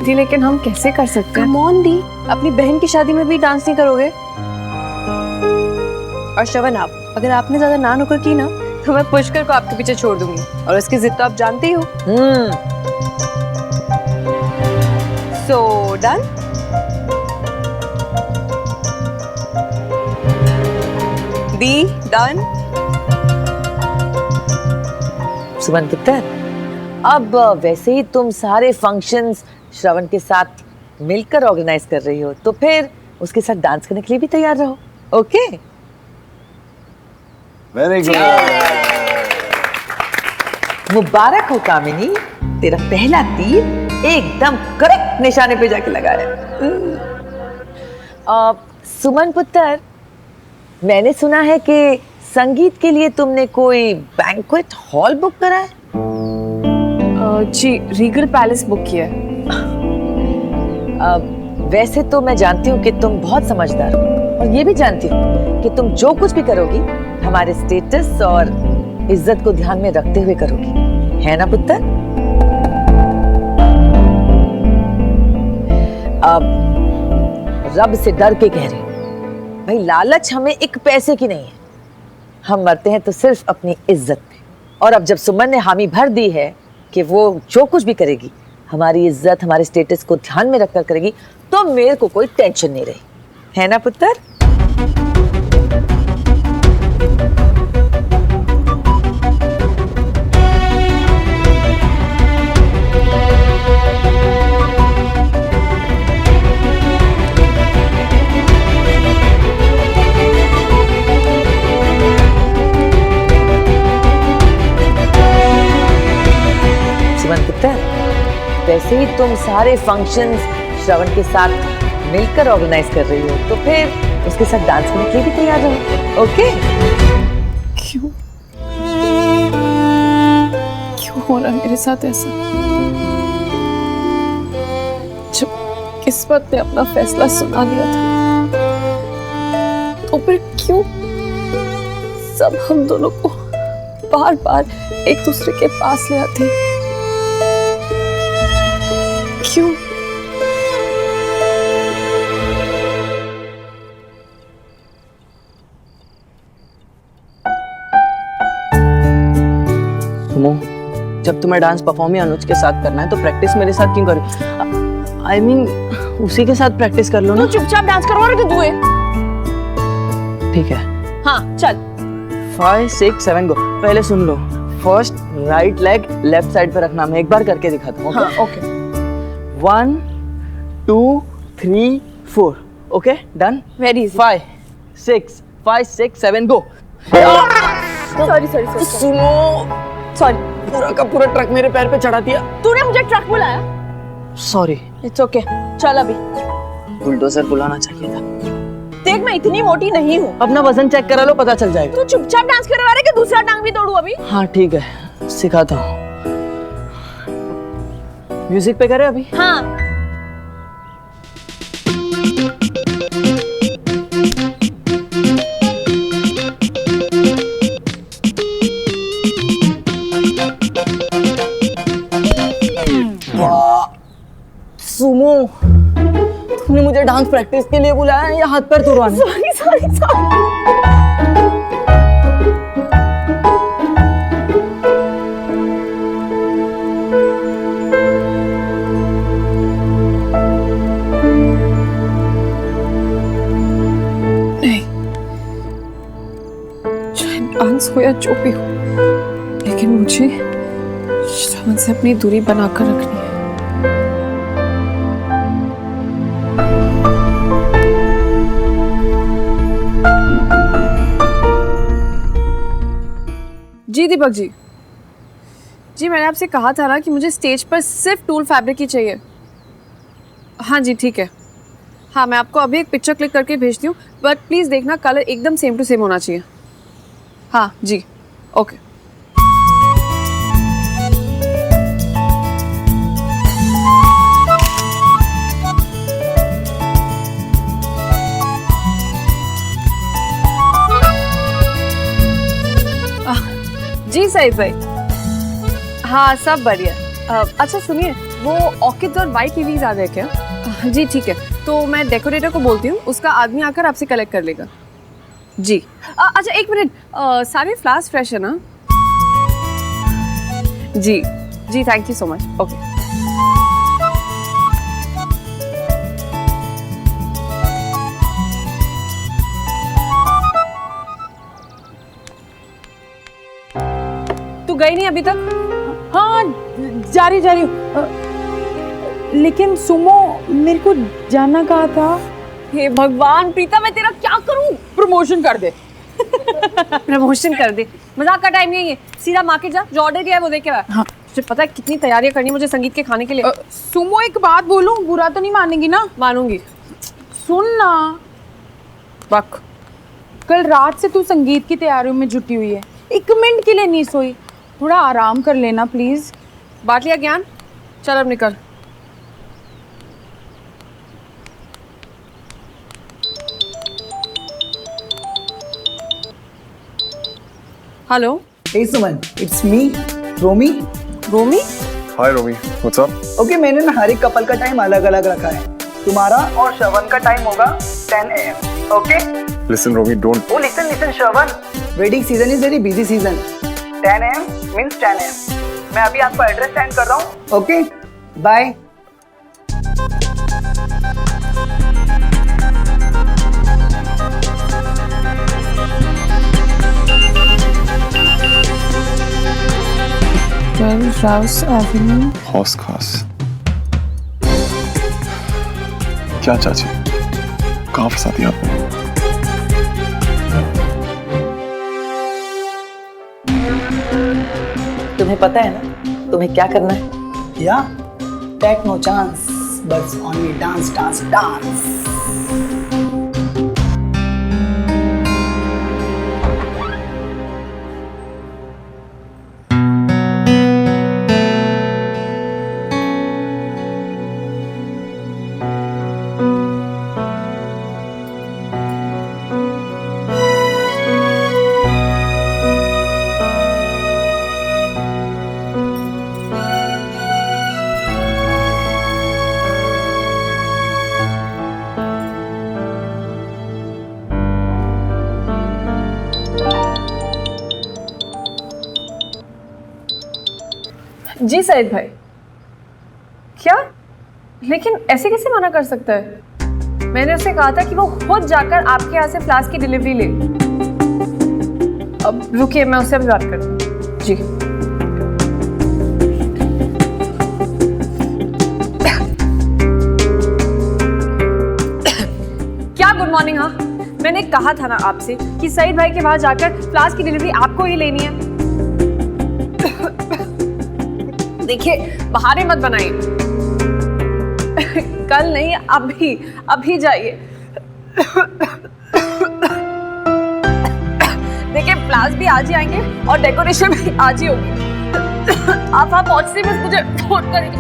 दी लेकिन हम कैसे कर सकते हैं? कम ऑन दी, अपनी बहन की शादी में भी डांस नहीं करोगे? और श्रवण, आप अगर आपने ज्यादा ना नुकर की ना तो मैं पुष्कर को आपके पीछे छोड़ दूंगी, और उसकी जिद तो आप जानते ही हो। So done. दी डन। सुमन पुत्र, अब वैसे ही तुम सारे फंक्शंस श्रवण के साथ मिलकर ऑर्गेनाइज कर रही हो, तो फिर उसके साथ डांस करने के लिए भी तैयार रहो। ओके? Very good. मुबारक हो कामिनी, तेरा पहला तीर एकदम करेक्ट निशाने पे जाके लगा है। सुमन पुत्र, मैंने सुना है कि संगीत के लिए तुमने कोई बैंक्वेट हॉल बुक करा है? जी, रीगल पैलेस बुक किया है। वैसे तो मैं जानती हूँ कि तुम बहुत समझदार हो, और ये भी जानती हूँ कि तुम जो कुछ भी करोगी हमारे स्टेटस और इज्जत को ध्यान में रखते हुए करोगी, है ना पुत्र? अब रब से डर के कह रही हूं, भाई लालच हमें एक पैसे की नहीं है, हम मरते हैं तो सिर्फ अपनी इज्जत पे। और अब जब सुमन ने हामी भर दी है कि वो जो कुछ भी करेगी हमारी इज्जत, हमारे स्टेटस को ध्यान में रखकर करेगी, तो मेरे को कोई टेंशन नहीं रही, है ना पुत्र? सुमन पुत्र, वैसे ही तुम सारे फंक्शंस श्रवण के साथ मिलकर ऑर्गेनाइज कर रही हो, तो फिर उसके साथ डांस करने के लिए भी तैयार रहो। ओके? क्यों हो रहा है मेरे साथ ऐसा? जब किस्मत ने अपना फैसला सुना दिया था, तो फिर क्यों सब हम दोनों को बार बार एक दूसरे के पास ले आते? क्यों? सुमो, जब तुम्हें डांस परफॉर्म ही अनुज के साथ करना है तो प्रैक्टिस मेरे साथ क्यों करो? आई मीन उसी के साथ प्रैक्टिस कर लो ना। तो चुपचाप डांस करवा रहे थे दुए। ठीक है, हाँ चल। 5 6 7 गो। पहले सुन लो, first right leg left side पे रखना, मैं एक बार करके दिखाता हूँ। हाँ okay. 1 2 3 4। Okay done. Very easy. 5 6 7 go. Sorry sorry sorry सुनो, सॉरी। पूरा का पूरा ट्रक मेरे पैर पे चढ़ा दिया। तूने मुझे ट्रक बुलाया? सॉरी। इट्स ओके, चल अभी। बुलडोजर बुलाना चाहिए था। देख, मैं इतनी मोटी नहीं हूँ। अपना वजन चेक करा लो, पता चल जाएगा। तू चुपचाप डांस करवा रहा है कि दूसरा टांग भी तोड़ू अभी? हाँ ठीक है, सिखाता हूँ। म्यूजिक पे करे अभी? हाँ। सुमो, तुमने मुझे डांस प्रैक्टिस के लिए बुलाया या हाथ पैर तुड़वाने? Sorry sorry sorry. डांस हो या जो भी हो, लेकिन मुझे श्रवण से अपनी दूरी बनाकर रखनी है। जी दीपक जी, मैंने आपसे कहा था ना कि मुझे स्टेज पर सिर्फ टूल फैब्रिक ही चाहिए। हाँ जी ठीक है, हाँ मैं आपको अभी एक पिक्चर क्लिक करके भेजती हूँ, बट प्लीज़ देखना कलर एकदम सेम टू सेम होना चाहिए। हाँ जी ओके। जी सही भाई, हाँ सब बढ़िया। अच्छा सुनिए, वो ऑर्किड्स और वाइट लिलीज आ गए क्या? जी ठीक है, तो मैं डेकोरेटर को बोलती हूँ, उसका आदमी आकर आपसे कलेक्ट कर लेगा। जी अच्छा एक मिनट, सारे फ्लावर्स फ्रेश है ना? जी जी thank you so much. Okay तू गई नहीं अभी तक? हाँ जा रही हूँ। लेकिन सुमो मेरे को जाना कहा था। हे भगवान प्रीता, मैं तेरा क्या करूं? प्रमोशन कर दे। प्रमोशन कर दे? मजाक का टाइम नहीं है, सीधा मार्केट जा, जो ऑर्डर दिया है वो दे के आ। हाँ। तुझे पता है कितनी तैयारियां करनी है मुझे संगीत के खाने के लिए। सुमो एक बात बोलूं, बुरा तो नहीं मानेगी ना? मानूंगी। सुन ना, वक कल रात से तू संगीत की तैयारियों में जुटी हुई है, एक मिनट के लिए नहीं सोई। थोड़ा आराम कर लेना प्लीज। बांट लिया ज्ञान, चल अब निकल। Hello Hey Suman, it's me, Romy. Romy. Hi Romy, what's up? Okay, मैंने ना हर एक कपल का टाइम अलग अलग रखा है। तुम्हारा और श्रवण का टाइम होगा 10 AM. Okay? Listen Romy, don't. Oh, listen, Shravan. Wedding season is very busy season. 10 AM means 10 AM. मैं अभी आपको एड्रेस सेंड कर रहा हूँ. Okay? Bye. हौस खास। क्या चाची, कहाँ फंसा दिया आपने? तुम्हें पता है ना तुम्हें क्या करना है? Yeah? Take no chance, but only dance, dance, dance. जी सईद भाई। क्या? लेकिन ऐसे कैसे मना कर सकता है? मैंने उसे कहा था कि वो खुद जाकर आपके यहाँ से फ्लास्क की डिलीवरी ले। अब रुकिए, मैं उससे अभी बात करती हूँ। जी क्या गुड मॉर्निंग। हाँ मैंने कहा था ना आपसे कि सईद भाई के वहां जाकर फ्लास्क की डिलीवरी आपको ही लेनी है। देखिए बहाने मत बनाइए। कल नहीं, अभी जाइए। देखिए फ्लावर्स भी आज ही आएंगे और डेकोरेशन भी आज ही होगी। आप वहां पहुंचते बस मुझे फोन करेंगे।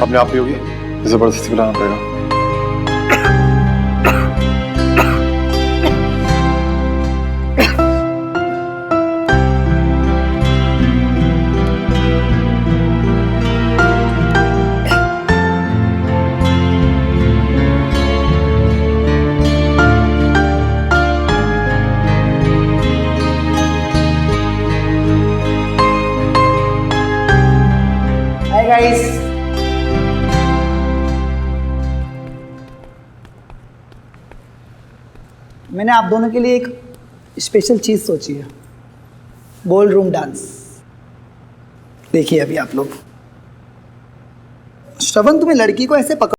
अपने आप ही होगी, जबरदस्ती बुलाना पड़ेगा। Hi guys. मैंने आप दोनों के लिए एक स्पेशल चीज सोची है, बॉल रूम डांस। देखिए अभी आप लोग, श्रवण तुम्हें लड़की को ऐसे पकड़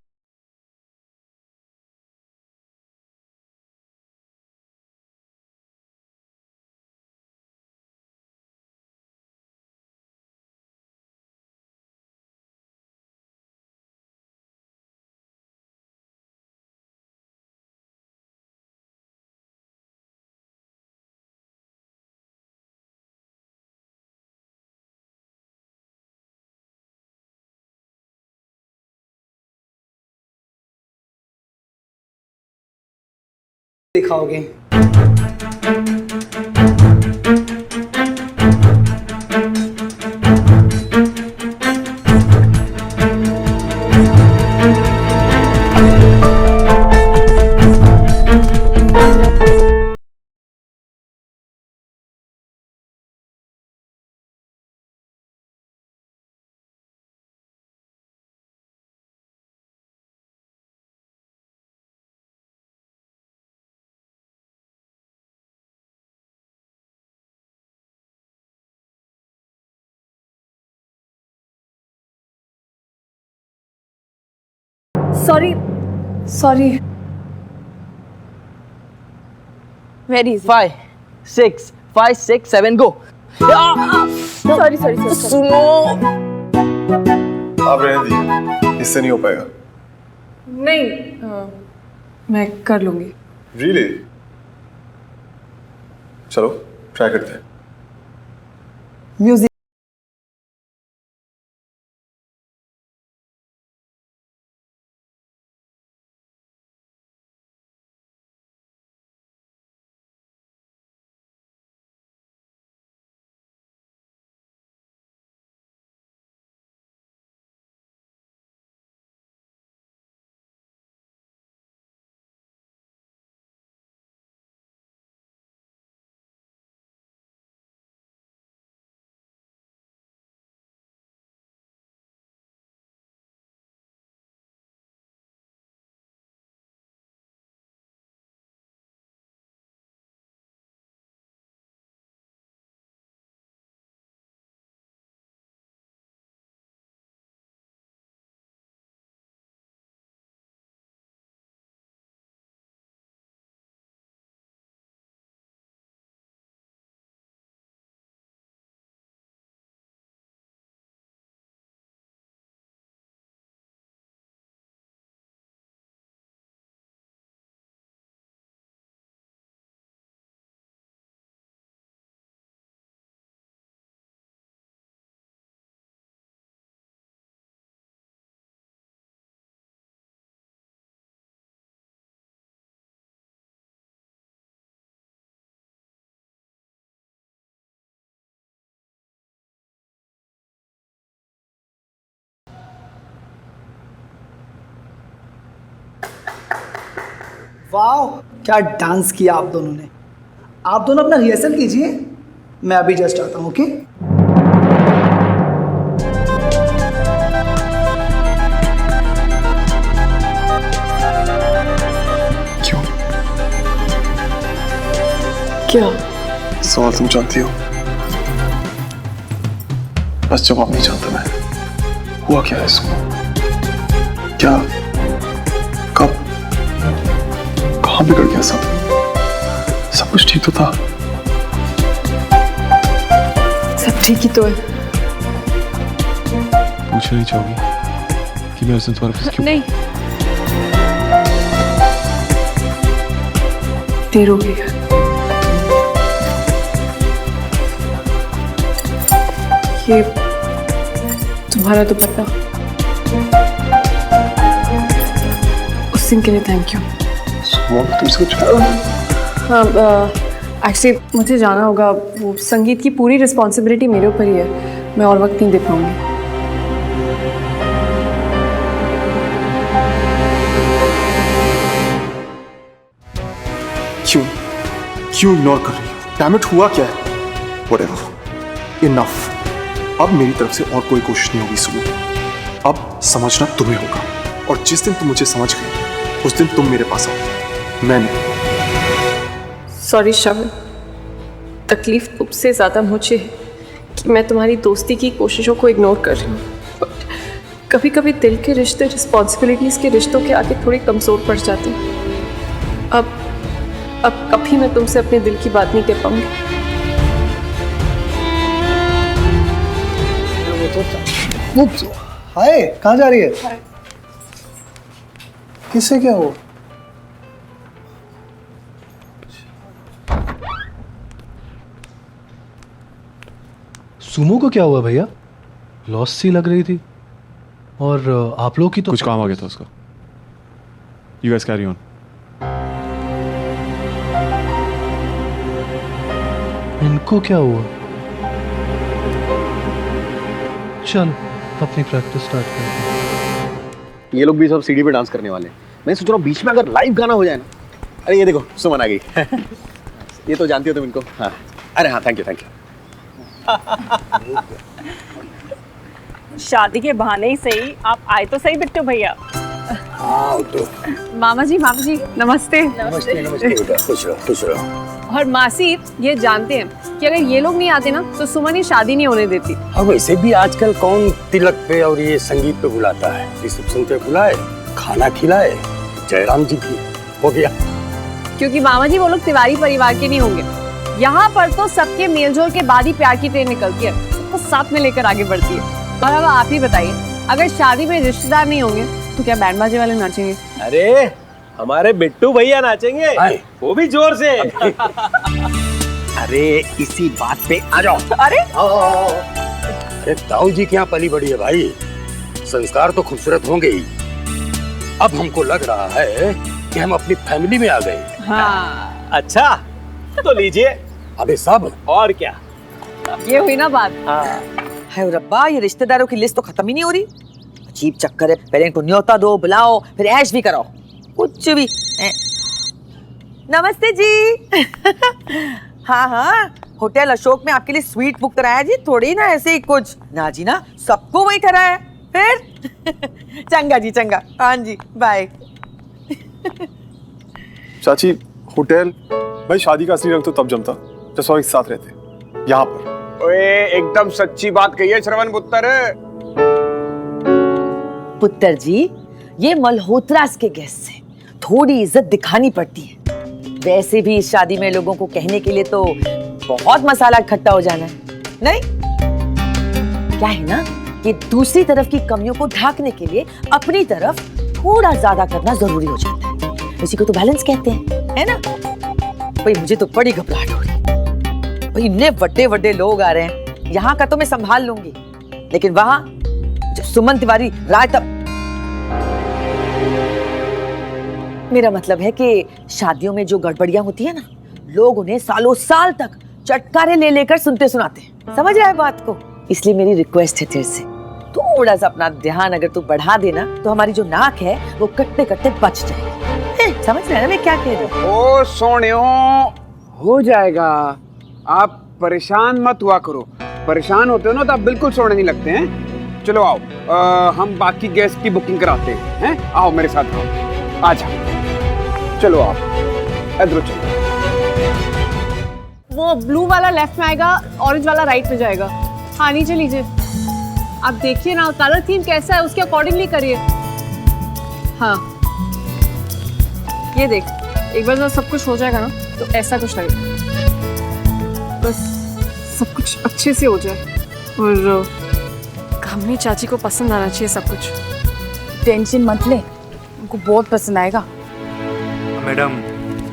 दिखाओगे। Sorry sorry. Very easy. 5 6 5 6 7 go. Sorry sorry sorry. सुनो। आप रहने दीजिए, इससे नहीं हो पाएगा। नहीं मैं कर लूंगी। रियली? चलो ट्राई करते हैं। म्यूजिक। वाह क्या डांस किया आप दोनों ने। आप दोनों अपना रिहर्सल कीजिए, मैं अभी जस्ट आता हूँ। ओके क्यों? क्या? सवाल तुम जानती हो, बस जवाब नहीं जानता मैं। हुआ क्या है इसको? क्या? कब? कहाँ बिगड़ गया सब? सब कुछ ठीक तो था। सब ठीक ही तो है। पूछना नहीं चाहोगी कि मैं उस दिन तुम्हारे पास क्यों? नहीं देर हो गई है। ये तुम्हारा दुपट्टा उस दिन के लिए थैंक यू। तुमसे कुछ? हाँ एक्चुअली मुझे जाना होगा, वो संगीत की पूरी रिस्पॉन्सिबिलिटी मेरे ऊपर ही है, मैं और वक्त नहीं दे पाऊंगी। क्यों इग्नोर कर रही हो? डैम इट, हुआ क्या है? Whatever, enough. अब मेरी तरफ से और कोई कोशिश नहीं होगी सुनो। अब समझना तुम्हें होगा, और जिस दिन तुम मुझे समझ गए उस दिन तुम मेरे पास आओ, मैं नहीं। सॉरी श्रावण, तकलीफ तुमसे ज़्यादा मुझे है कि मैं तुम्हारी दोस्ती की कोशिशों को इग्नोर कर रही हूँ। बट कभी कभी दिल के रिश्ते रिस्पॉन्सिबिलिटीज़ के रिश्तों के आगे थोड़ी कमज़ोर पड़ जाते हैं। अब कभी मैं तुमसे अपने दिल की बात नहीं कह पाऊंगी। हाय, कहाँ जा रही है? किससे क्या हो? सुमो को क्या हुआ भैया? लॉस सी लग रही थी, और आप लोग की तो कुछ काम आ गया था उसका। You guys carry on. इनको क्या हुआ? चल अपनी प्रैक्टिस स्टार्ट करते हैं। ये लोग भी सब सीढ़ी पे डांस करने वाले हैं। मैं सोच रहा हूँ बीच में अगर लाइव गाना हो जाए ना। अरे ये देखो सुमन आ गई। ये तो जानती हो तुम इनको। हाँ अरे हाँ, थैंक यू। शादी के बहाने ही सही आप आए तो सही बिट्टू भैया। मामा जी नमस्ते। बेटा, खुश रहो। और मासी ये जानते हैं कि अगर ये लोग नहीं आते ना तो सुमन की शादी नहीं होने देती। अब वैसे भी आजकल कौन तिलक पे और ये संगीत पे बुलाता है? रिसेप्शन पे बुलाए खाना खिलाए जयराम जी की, हो गया। क्योंकि मामा जी वो लोग तिवारी परिवार के नहीं होंगे। यहाँ पर तो सबके मेलजोल के बाद ही प्यार की ट्रेन निकलती है, सबको साथ में लेकर आगे बढ़ती है। और अब आप ही बताइए, अगर शादी में रिश्तेदार नहीं होंगे तो क्या बैंड बाजे वाले नाचेंगे? अरे हमारे बिट्टू भैया नाचेंगे, वो भी जोर से। अरे इसी बात पे आ जाओ। अरे अरे ताऊ जी क्या पली बड़ी है भाई, संस्कार तो खूबसूरत होंगे ही। अब हमको लग रहा है कि हम अपनी फैमिली में आ गए। हाँ। अच्छा तो लीजिए। अबे सब और क्या, ये हुई ना बात। है रब्बा, ये रिश्तेदारों की लिस्ट तो खत्म ही नहीं हो रही। अजीब चक्कर है, पहले इनको न्योता दो, बुलाओ, फिर ऐश भी कराओ, कुछ भी। नमस्ते जी। हाँ हाँ, होटल अशोक में आपके लिए स्वीट बुक कराया जी, थोड़ी ना ऐसे ही कुछ। ना जी ना, सबको वही ठहराया। फिर चंगा जी चंगा, हाँ जी बाय। चाची, होटल भाई, शादी का असली रंग तो तब जमता जब सब एक साथ रहते। यहाँ पर ओए एकदम सच्ची बात कही है श्रवण पुत्र। पुत्र जी, ये मल्होत्रास के गेस्ट से थोड़ी इज्जत दिखानी पड़ती है। वैसे भी इस शादी में लोगों को कहने के लिए तो बहुत मसाला इकट्ठा हो जाना है, नहीं? क्या है ना कि दूसरी तरफ की कमियों को ढांकने के लिए अपनी तरफ थोड़ा ज्यादा करना जरूरी हो जाता है। इसी को तो बैलेंस कहते हैं, है ना? भाई मुझे तो बड़ी घबराहट हो रही। भाई इतने बड़े बड़े लोग आ रहे हैं, यहाँ का तो मैं संभाल लूंगी, लेकिन वहां जब सुमन तिवारी राय, तब मेरा मतलब है कि शादियों में जो गड़बड़ियां होती है ना, लोग उन्हें सालों साल तक चटकारे ले लेकर सुनते सुनाते हैं। समझ रहा है बात को? इसलिए मेरी रिक्वेस्ट है तेरे से, थोड़ा सा अपना ध्यान अगर तू बढ़ा देना तो हमारी जो नाक है वो कटते कटते बच जाएगी। समझ रहे हैं ना मैं क्या कह रही हूँ? ओ सोनियो, हो जाएगा, आप परेशान मत हुआ करो। परेशान होते हो ना तो आप बिल्कुल सोने नहीं लगते हैं। चलो आओ, हम बाकी गेस्ट की बुकिंग कराते हैं। आओ मेरे साथ, आओ, आ जाओ। चलो आप इधर चलो। वो ब्लू वाला लेफ्ट में आएगा, ऑरेंज वाला राइट में जाएगा। हाँ नीचे लीजिए, आप देखिए ना कलर थीम कैसा है, उसके अकॉर्डिंगली करिए। हाँ ये देख, एक बार जब सब कुछ हो जाएगा ना तो ऐसा कुछ लगेगा, बस सब कुछ अच्छे से हो जाए और गामी चाची को पसंद आना चाहिए सब कुछ। टेंशन मत ले, उनको बहुत पसंद आएगा। मैडम,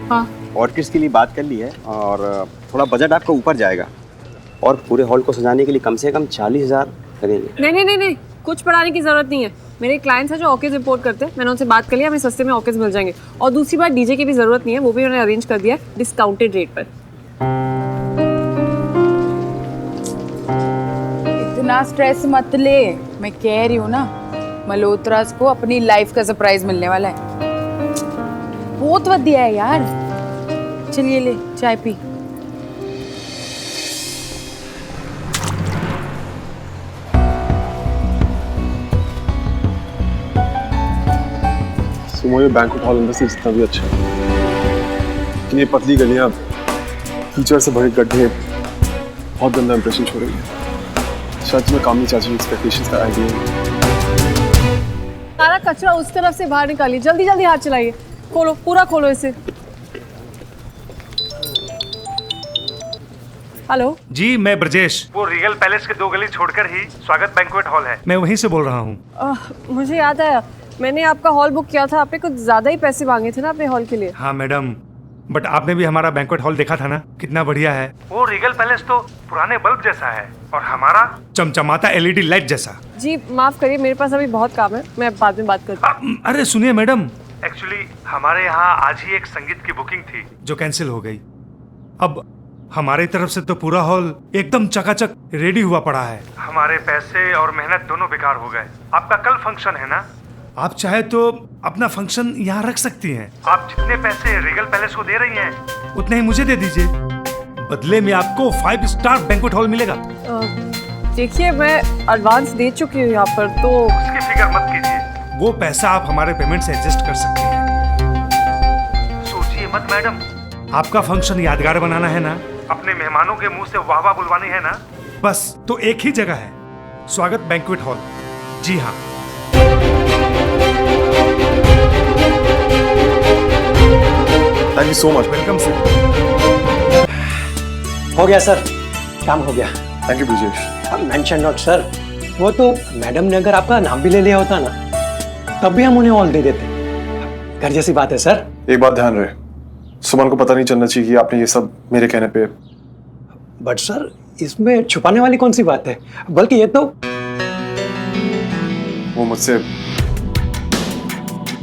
हाँ ऑर्किड्स के लिए बात कर ली है और थोड़ा बजट आपका ऊपर जाएगा और पूरे हॉल को सजाने के लिए कम से कम 40,000 लगेंगे। नहीं, कुछ बढ़ाने की जरूरत नहीं है। मेरे क्लाइंट्स हैं जो ऑर्किड्स इंपोर्ट करते हैं, मैंने उनसे बात कर लिया, हमें सस्ते में ऑर्किड्स मिल जाएंगे। और दूसरी बात, डीजे की भी जरूरत नहीं है, वो भी उन्होंने अरेंज कर दिया है डिस्काउंटेड रेट पर। इतना स्ट्रेस मत ले, मैं कह रही हूँ ना, मल्होत्रास को अपनी लाइफ का सरप्राइज मिलने वाला है। बहुत बढ़िया है यार। चलिए ले चाय पी। सुमो, ये बैंक्वेट हॉल अंदर से जितना भी अच्छा है, लेकिन ये पतली गलियां, कीचड़ से भरे गड्ढे बहुत गंदा इंप्रेशन छोड़ रही है। शायद तुम्हें कामनी चाची की एक्सपेक्टेशंस का आइडिया है। सारा कचरा उस तरफ से बाहर निकालिए, जल्दी जल्दी हाथ चलाइए, खोलो, पूरा खोलो इसे। हेलो जी, मैं ब्रजेश। वो रीगल पैलेस के 2 गली छोड़कर ही स्वागत बैंक्वेट हॉल है, मैं वहीं से बोल रहा हूँ। मुझे याद आया, मैंने आपका हॉल बुक किया था, आपने कुछ ज्यादा ही पैसे मांगे थे ना अपने हॉल के लिए। हाँ मैडम, बट आपने भी हमारा बैंक्वेट हॉल देखा था ना, कितना बढ़िया है। वो रीगल पैलेस तो पुराने बल्ब जैसा है और हमारा चमचमाता LED लाइट जैसा। जी माफ करिए, मेरे पास अभी बहुत काम है, मैं बाद में बात करती हूँ। अरे सुनिए मैडम, एक्चुअली हमारे यहाँ आज ही एक संगीत की बुकिंग थी जो कैंसिल हो गई। अब हमारी तरफ से तो पूरा हॉल एकदम चकाचक रेडी हुआ पड़ा है। हमारे पैसे और मेहनत दोनों बेकार हो गए। आपका कल फंक्शन है ना, आप चाहे तो अपना फंक्शन यहाँ रख सकती हैं। आप जितने पैसे रीगल पैलेस को दे रही हैं उतने ही मुझे दे दीजिए, बदले में आपको 5 स्टार बैंक्वेट हॉल मिलेगा। देखिए मैं एडवांस दे चुकी हूँ यहाँ पर, तो उसकी फिक्र मत कीजिए, वो पैसा आप हमारे पेमेंट से एडजस्ट कर सकते हैं। सोचिए मत मैडम, आपका फंक्शन यादगार बनाना है ना, अपने मेहमानों के मुंह से वाह वाह बुलवानी है ना, बस तो एक ही जगह है, स्वागत बैंक्वेट हॉल। जी हाँ। Thank you so much. Welcome sir. हो गया सर, काम हो गया। Thank you Brijesh. Mention not sir, वो तो मैडम ने अगर आपका नाम भी ले लिया होता ना, तब भी हम उन्हें ऑल दे देते। घर जैसी बात है सर। एक बात ध्यान रहे, सुमन को पता नहीं चलना चाहिए कि आपने ये सब मेरे कहने पे। बट सर, इसमें छुपाने वाली कौन सी बात है, बल्कि ये तो वो मुझसे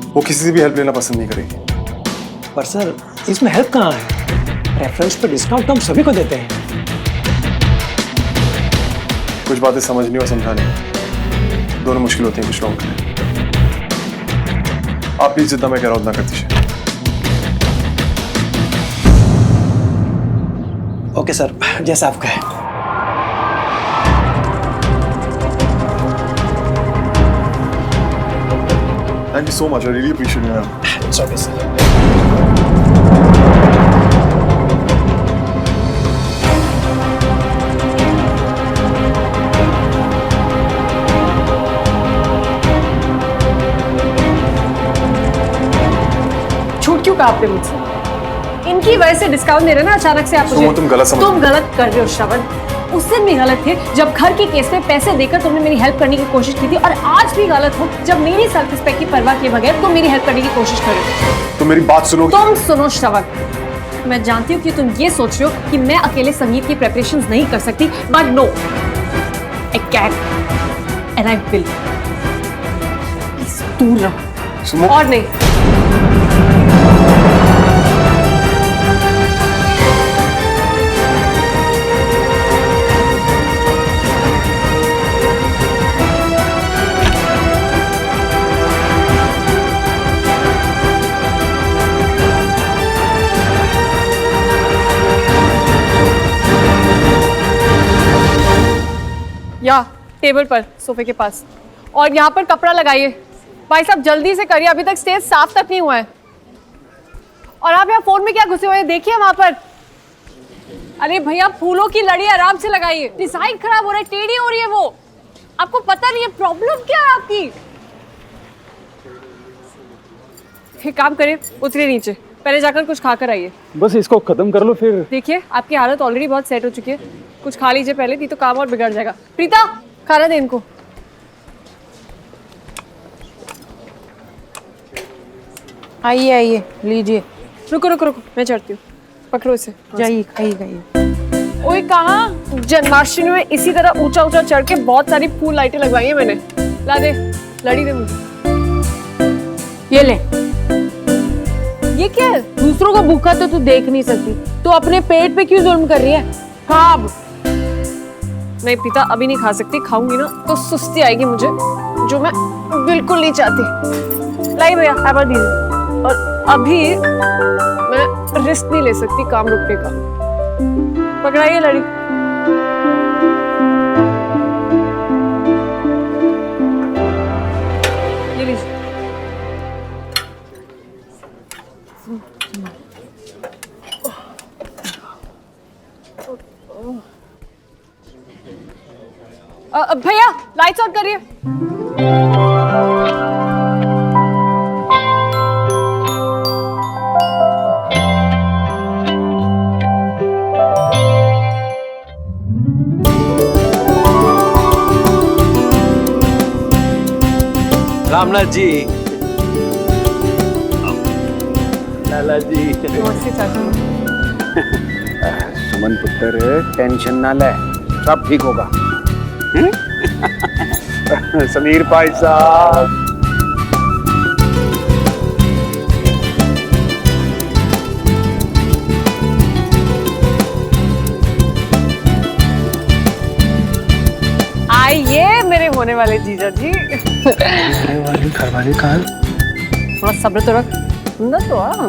वो किसी से भी हेल्प लेना पसंद नहीं करेगी। पर सर, इसमें हेल्प कहाँ है? रेफरेंस पे डिस्काउंट तो हम सभी को देते हैं। कुछ बातें समझनी और समझाने दोनों मुश्किल होती हैं कुछ लोगों के लिए। आप प्लीज जितना मैं कह रहा हूं उतना कर दीजिए। ओके सर, जैसा आप कहें। Thank you so much, I really appreciate you. It's okay sir. छूट क्यों कहा आपने मुझसे? इनकी वजह से डिस्काउंट दे रहे ना अचानक से आप मुझे। तुम गलत समझ। तुम गलत कर रहे हो श्रवण। उस दिन भी गलत थे जब घर के केस में पैसे देकर तुमने मेरी हेल्प करने की कोशिश की थी, और आज भी गलत हो जब मेरी सेल्फ रिस्पेक्ट की परवाह किए बगैर तुम मेरी हेल्प करने की कोशिश कर रहे हो। तुम मेरी बात सुनो। तुम सुनो श्रवण, मैं जानती हूँ कि तुम ये सोच रहे हो कि मैं अकेले संगीत की प्रिपरेशंस नहीं कर सकती, but no, I can and I will. दूर रहो और नहीं। या टेबल पर सोफे के पास, और यहाँ पर कपड़ा लगाइए। भाई साहब जल्दी से करिए, अभी तक स्टेज साफ तक नहीं हुआ है। और आप यहाँ फोन में क्या घुसे हुए हैं, देखिए वहां पर। अरे भैया फूलों की लड़ी आराम से लगाइए, डिजाइन खराब हो रहा है, टेढ़ी हो रही है वो। आपको पता नहीं है प्रॉब्लम क्या है आपकी। एक काम करिए, उतरिए नीचे, पहले जाकर कुछ खाकर आइए। बस इसको खत्म कर लो फिर। देखिए आपकी हालत ऑलरेडी बहुत सेट हो चुकी है, कुछ खा लीजिए पहले, नहीं तो काम और बिगड़ जाएगा। प्रीता खाना दे इनको। आइए आइए, लीजिए। रुको रुको रुको, मैं चढ़ती हूँ, पकड़ो इसे। जाइए, खाइए खाइए। ओए कहाँ? जन्माष्टमी में इसी तरह ऊंचा ऊंचा चढ़ के बहुत सारी फूल लाइटें लगवाई है मैंने। ला दे, लड़ी दे मुझे। ये ले। ये क्या है? दूसरों को भूखा तो तू देख नहीं सकती, तो अपने पेट पे क्यों जुल्म कर रही है? खा अब। नहीं पिता, अभी नहीं खा सकती, खाऊंगी ना तो सुस्ती आएगी मुझे, जो मैं बिल्कुल नहीं चाहती। लाई भैया, हैबर दीजिए। और अभी मैं रिस्क नहीं ले सकती काम रुकने का। पकड़ाइए लड़ी। ये लीजिए। भैया लाइट्स ऑन करिए। रामनाथ जी, लाला जी। नमस्ते चाचा। सुमन पुत्र टेंशन ना ले, सब ठीक होगा। समीर भाई साहब, आइए मेरे होने वाले जीजा जी। घरवाली कहाँ? थोड़ा सब्र तो रख, सुंदर तो आ।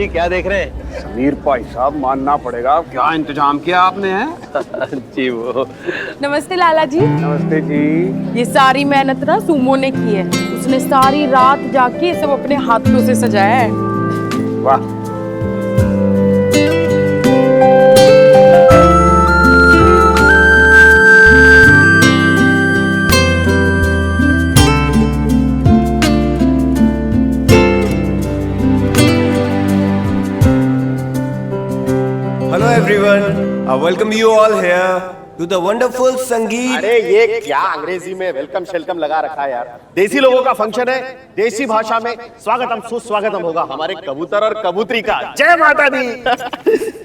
जी क्या देख रहे हैं? समीर भाई साहब मानना पड़ेगा, क्या इंतजाम किया आपने है? जी वो। नमस्ते लाला जी। नमस्ते जी। ये सारी मेहनत ना सुमो ने की है। उसने सारी रात जाके ये सब अपने हाथों से सजाया है। वाह। Hello everyone, I welcome you all here to the wonderful संगीत। अरे ये क्या अंग्रेजी में वेलकम शेलकम लगा रखा है यार। देसी लोगों का फंक्शन है, देसी भाषा में स्वागतम सुस्वागतम होगा हमारे कबूतर और कबूतरी का। जय माता दी।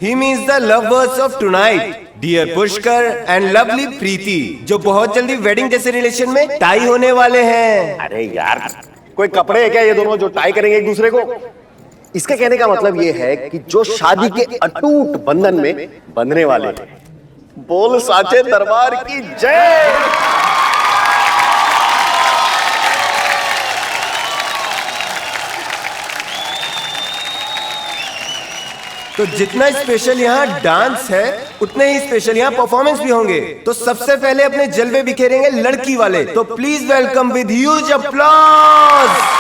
He means the lovers of tonight, dear Pushkar and lovely प्रीति, जो बहुत जल्दी वेडिंग जैसे रिलेशन में टाई होने वाले हैं। अरे यार कोई कपड़े है क्या ये दोनों जो टाई करेंगे एक दूसरे को? इसके कहने का मतलब ये है कि जो शादी के अटूट बंधन में बंधने वाले हैं। बोल साचे दरबार की जय। तो जितना स्पेशल यहाँ डांस है उतने ही स्पेशल यहाँ परफॉर्मेंस भी होंगे। तो सबसे पहले अपने जलवे बिखेरेंगे लड़की वाले। तो please welcome with huge applause.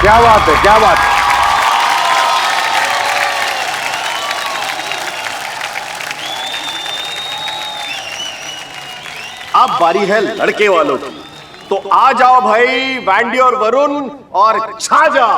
क्या बात है, क्या बात है। अब बारी है लड़के वालों की। तो आ जाओ भाई वैंडी और वरुण और छा जाओ।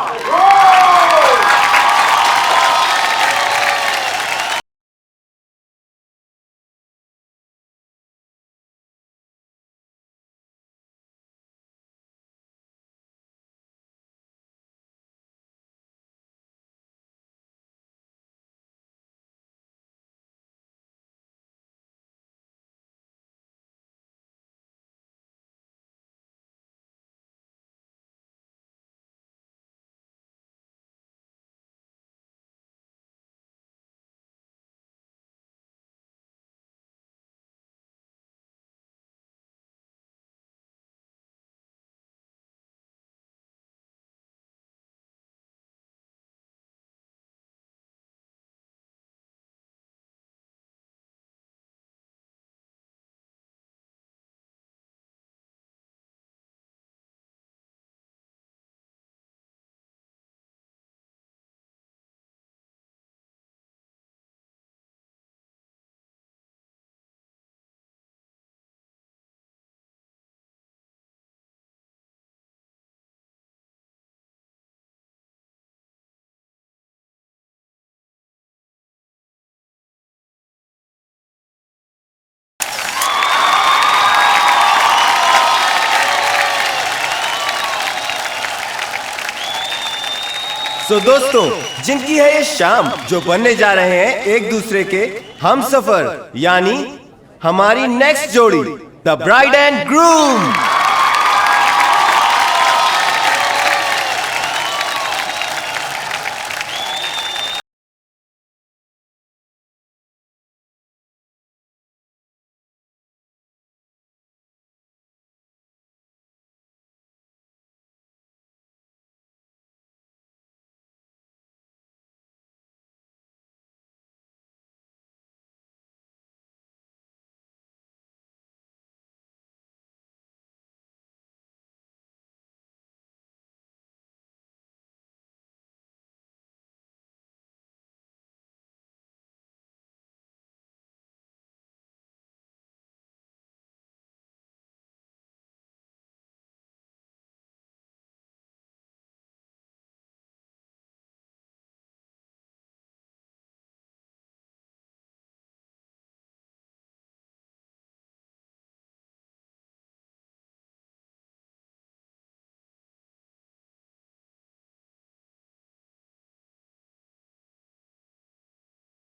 सो दोस्तों, जिनकी है ये शाम, जो बनने जा रहे हैं एक दूसरे के हम सफर, यानी हमारी नेक्स्ट जोड़ी, द ब्राइड एंड ग्रूम।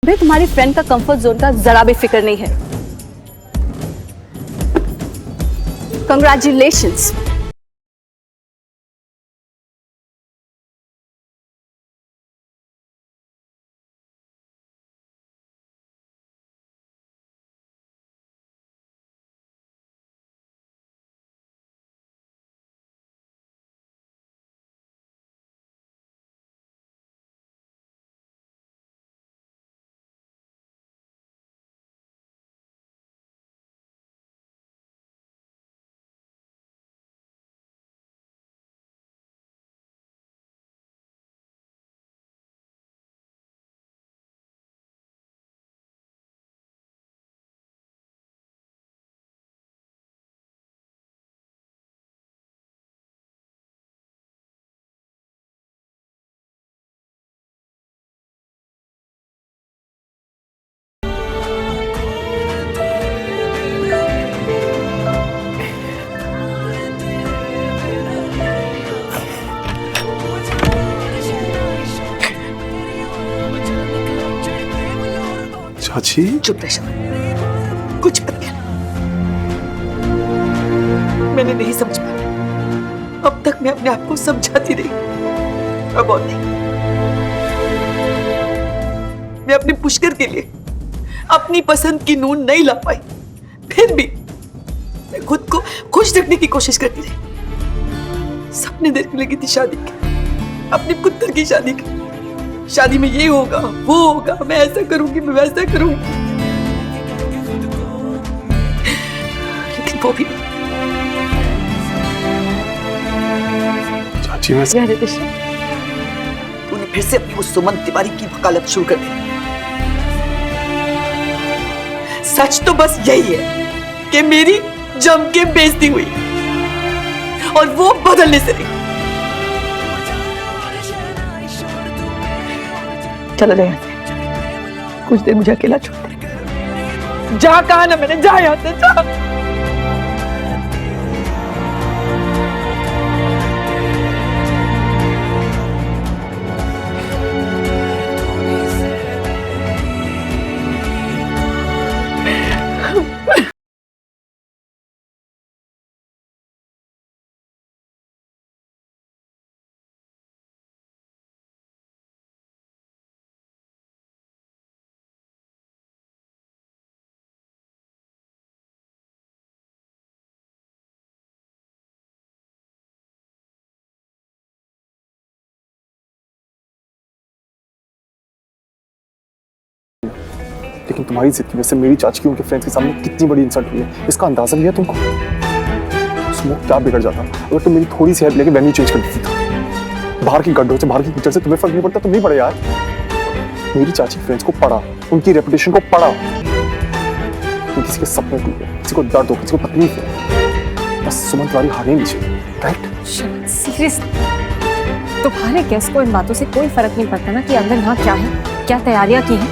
भाई तुम्हारी फ्रेंड का कंफर्ट जोन का जरा भी फिक्र नहीं है। कंग्रेचुलेशंस। चाची चुप रह शमा, कुछ मत कहना। मैंने नहीं समझ पाया, अब तक मैं अपने आप को समझाती रही, अब और नहीं। मैं अपने पुष्कर के लिए अपनी पसंद की नून नहीं ला पाई, फिर भी मैं खुद को खुश रखने की कोशिश करती रही। सपने देखने लगी थी शादी के, अपने पुत्र की शादी की। शादी में ये होगा, वो होगा, मैं ऐसा करूंगी, मैं वैसा करूंगी, लेकिन वो भी चाची मैं तूने फिर से अपनी उस सुमन तिवारी की वकालत शुरू कर दी। सच तो बस यही है कि मेरी जम के बेइज्जती हुई और वो बदलने से नहीं। चला जा यहाँ से, कुछ देर मुझे अकेला छोड़ दे। जा, कहा ना मैंने, जा यहाँ से, जा। लेकिन तुम्हारी जिद की वजह से मेरी चाची की उनके फ्रेंड्स के सामने कितनी बड़ी इंसल्ट हुई है, इसका अंदाजा भी है तुमको? स्मोक क्या बिगड़ जाता अगर तुम मेरी थोड़ी सी हेल्प लेके वेन्यू चेंज कर देती था। बाहर की गड्ढों से, बाहर की कीचड़ से तुम्हें फर्क नहीं पड़ता? तुम नहीं पड़े यार। मेरी चाची फ्रेंड्स को पढ़ा, उनकी रेपुटेशन को पढ़ा। किसी के सपने टूटे, किसी को दर्द हो, किसी को तकलीफ है, बस सुमन तिवारी हारे नीचे, राइट? सीरियस, तुम्हारे गेस्ट को इन बातों से कोई फर्क नहीं पड़ता ना कि अंदर यहाँ क्या है, क्या तैयारियां की हैं।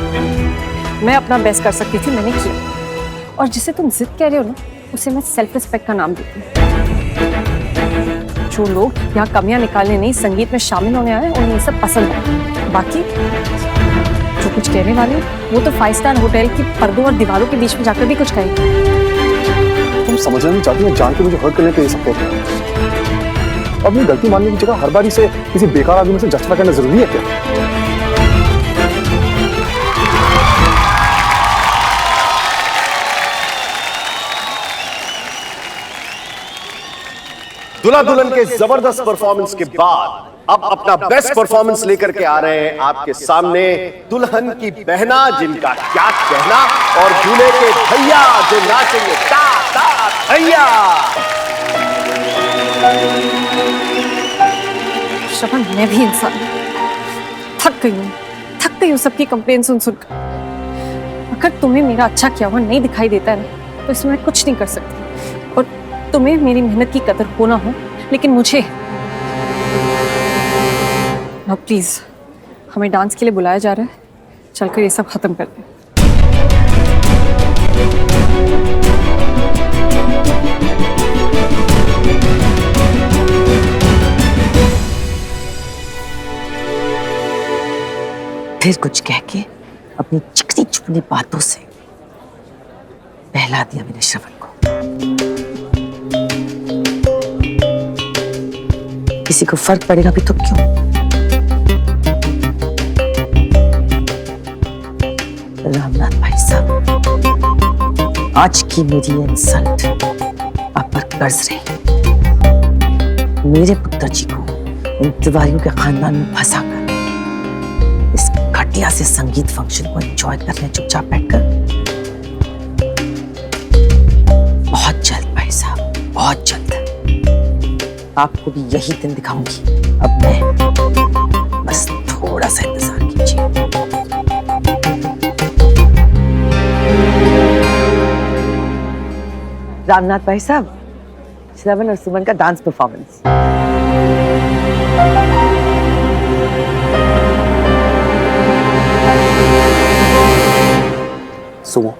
मैं अपना बेस्ट कर सकती थी, मैंने किया। और जिसे तुम जिद कह रहे हो ना, उसे मैं सेल्फ रिस्पेक्ट का नाम देती हूँ। जो लोग यहाँ कमियां निकालने नहीं संगीत में शामिल होने आए उन्हें ये सब पसंद है। बाकी जो कुछ कहने वाले वो तो 5 स्टार होटल की पर्दों और दीवारों के बीच में जाकर भी कुछ कहेंगे। तुम समझना नहीं चाहती हो, जान के मुझे हर्ट करने के लिए सब कहते हैं। अपनी गलती मानने की जगह हर बारी से किसी बेकार आदमी से जस्टिफाई करना जरूरी है क्या? दुल्हा दुल्हन के जबरदस्त परफॉर्मेंस के बाद अब अपना बेस्ट परफॉर्मेंस लेकर के आ रहे हैं आपके सामने दुल्हन की बहना, जिनका क्या कहना, और दूल्हे के भैया जो नाचेंगे ता ता भैया। श्रवण, मैं भी इंसान थक गई हूँ सबकी कंप्लेन सुन सुनकर। अगर तुम्हें मेरा अच्छा किया हुआ नहीं दिखाई देता है ना तो इसमें मैं कुछ नहीं कर सकती। और तुम्हें मेरी मेहनत की कदर हो ना हो, लेकिन मुझे अब प्लीज, हमें डांस के लिए बुलाया जा रहा है, चलकर ये सब खत्म कर दें। फिर कुछ कह के अपनी चिकनी चुपनी बातों से बहला दिया मैंने श्रवण को। किसी को फर्क पड़ेगा भी तो क्यों? रामनाथ भाई साहब, आज की मेरी इंसल्ट आप पर कर्ज रही। मेरे पुत्र जी को इन तिवारियों के खानदान में फंसाकर इस घटिया से संगीत फंक्शन को एंजॉय करने चुपचाप बैठकर, बहुत जल्द भाई साहब, बहुत जल्द आपको भी यही दिन दिखाऊंगी। अब मैं बस थोड़ा सा इंतजार कीजिए। रामनाथ भाई साहब, श्रवण और सुमन का डांस परफॉर्मेंस। सुमो,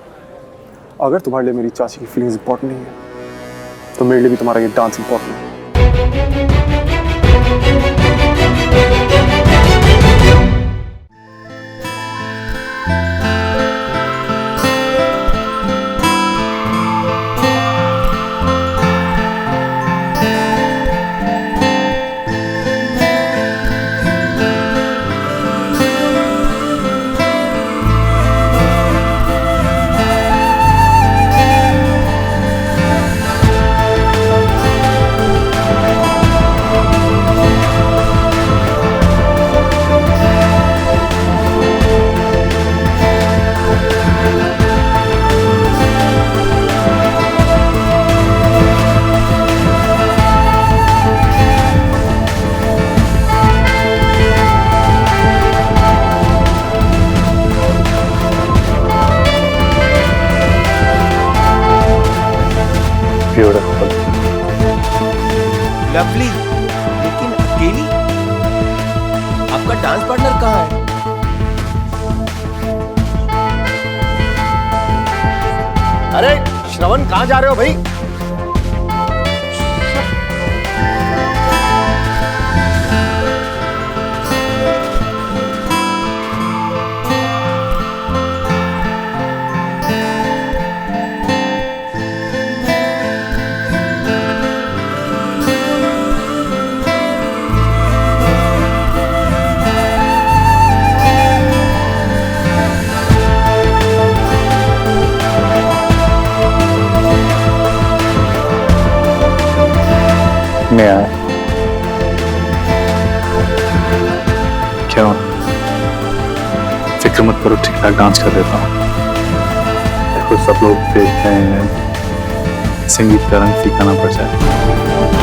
अगर तुम्हारे लिए मेरी चाची की फीलिंग्स इंपॉर्टेंट नहीं है तो मेरे लिए भी तुम्हारा ये डांस इंपॉर्टेंट है। लवली, लेकिन अकेली? आपका डांस पार्टनर कहाँ है? अरे श्रवण, कहाँ जा रहे हो भाई? मैं आया। क्यों? फिक्र मत करो, ठीक ठाक डांस कर देता हूँ। देखो सब लोग देखते हैं, संगीत का रंग फीका ना पड़ जाए।